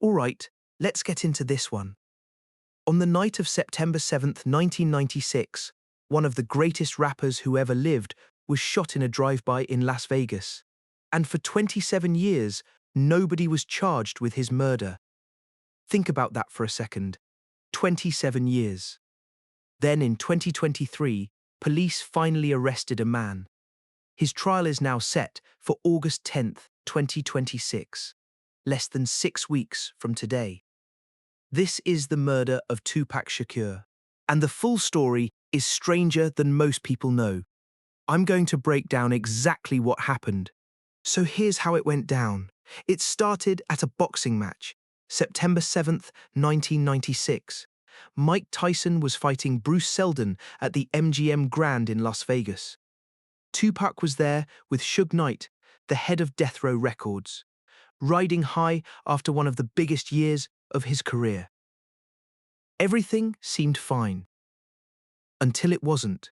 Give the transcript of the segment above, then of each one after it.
All right, let's get into this one. On the night of September 7th, 1996, one of the greatest rappers who ever lived was shot in a drive-by in Las Vegas. And for 27 years, nobody was charged with his murder. Think about that for a second. 27 years. Then in 2023, police finally arrested a man. His trial is now set for August 10th, 2026, less than 6 weeks from today. This is the murder of Tupac Shakur, and the full story is stranger than most people know. I'm going to break down exactly what happened. So here's how it went down. It started at a boxing match, September 7th, 1996. Mike Tyson was fighting Bruce Seldon at the MGM Grand in Las Vegas. Tupac was there with Suge Knight, the head of Death Row Records, riding high after one of the biggest years of his career. Everything seemed fine. Until it wasn't.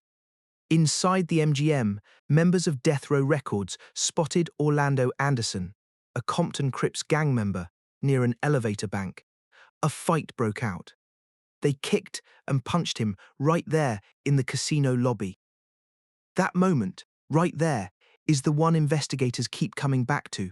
Inside the MGM, members of Death Row Records spotted Orlando Anderson, a Compton Crips gang member, near an elevator bank. A fight broke out. They kicked and punched him right there in the casino lobby. That moment, right there, is the one investigators keep coming back to.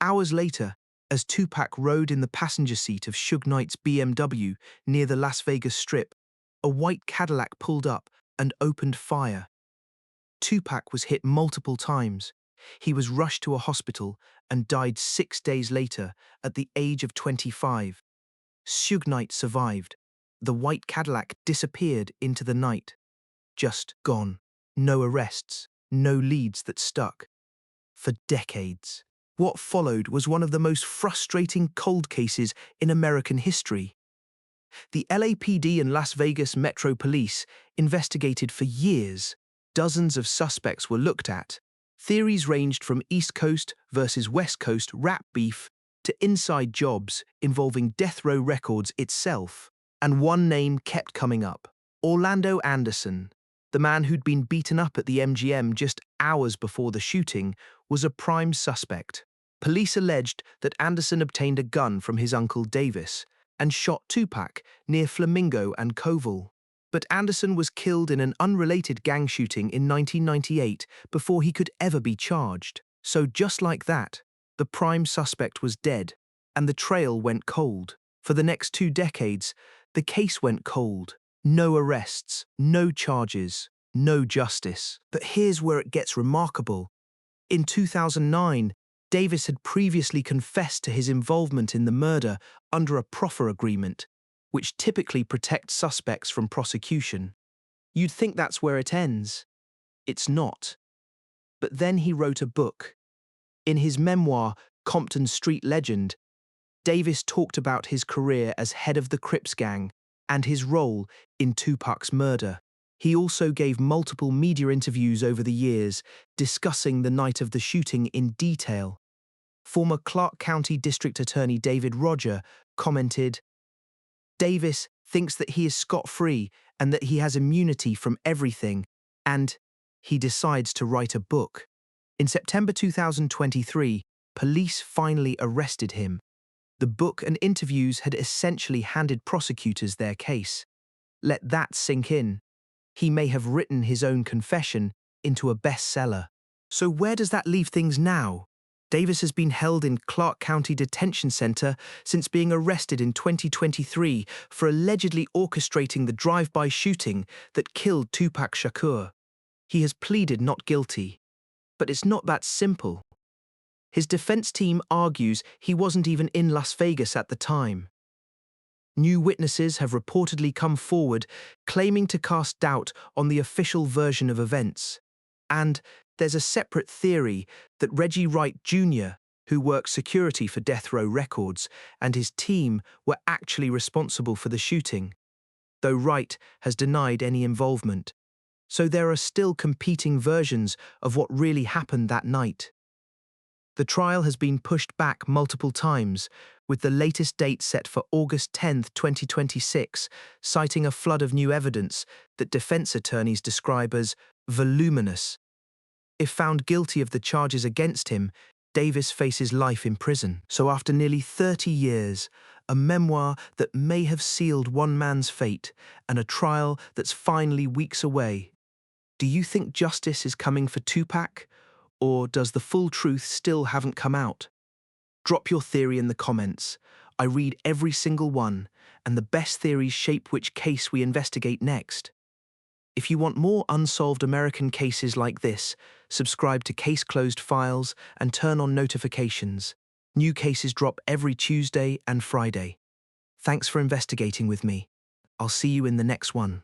Hours later, as Tupac rode in the passenger seat of Suge Knight's BMW near the Las Vegas Strip, a white Cadillac pulled up and opened fire. Tupac was hit multiple times. He was rushed to a hospital and died 6 days later at the age of 25. Suge Knight survived. The white Cadillac disappeared into the night. Just gone. No arrests, no leads that stuck. For decades. What followed was one of the most frustrating cold cases in American history. The LAPD and Las Vegas Metro Police investigated for years. Dozens of suspects were looked at. Theories ranged from East Coast versus West Coast rap beef to inside jobs involving Death Row Records itself. And one name kept coming up: Orlando Anderson. The man who'd been beaten up at the MGM just hours before the shooting was a prime suspect. Police alleged that Anderson obtained a gun from his uncle Davis and shot Tupac near Flamingo and Koval. But Anderson was killed in an unrelated gang shooting in 1998 before he could ever be charged. So just like that, the prime suspect was dead, and the trail went cold. For the next 2 decades, the case went cold. No arrests, no charges, no justice. But here's where it gets remarkable. In 2009, Davis had previously confessed to his involvement in the murder under a proffer agreement, which typically protects suspects from prosecution. You'd think that's where it ends. It's not. But then he wrote a book. In his memoir, Compton Street Legend, Davis talked about his career as head of the Crips gang and his role in Tupac's murder. He also gave multiple media interviews over the years, discussing the night of the shooting in detail. Former Clark County District Attorney David Roger commented, "Davis thinks that he is scot-free and that he has immunity from everything, and he decides to write a book." In September 2023, police finally arrested him. The book and interviews had essentially handed prosecutors their case. Let that sink in. He may have written his own confession into a bestseller. So where does that leave things now? Davis has been held in Clark County Detention Center since being arrested in 2023 for allegedly orchestrating the drive-by shooting that killed Tupac Shakur. He has pleaded not guilty. But it's not that simple. His defense team argues he wasn't even in Las Vegas at the time. New witnesses have reportedly come forward claiming to cast doubt on the official version of events. And there's a separate theory that Reggie Wright Jr., who works security for Death Row Records, and his team were actually responsible for the shooting, though Wright has denied any involvement. So there are still competing versions of what really happened that night. The trial has been pushed back multiple times, with the latest date set for August 10th, 2026, citing a flood of new evidence that defense attorneys describe as voluminous. If found guilty of the charges against him, Davis faces life in prison. So after nearly 30 years, a memoir that may have sealed one man's fate and a trial that's finally weeks away. Do you think justice is coming for Tupac? Or does the full truth still haven't come out? Drop your theory in the comments. I read every single one, and the best theories shape which case we investigate next. If you want more unsolved American cases like this, subscribe to Case Closed Files and turn on notifications. New cases drop every Tuesday and Friday. Thanks for investigating with me. I'll see you in the next one.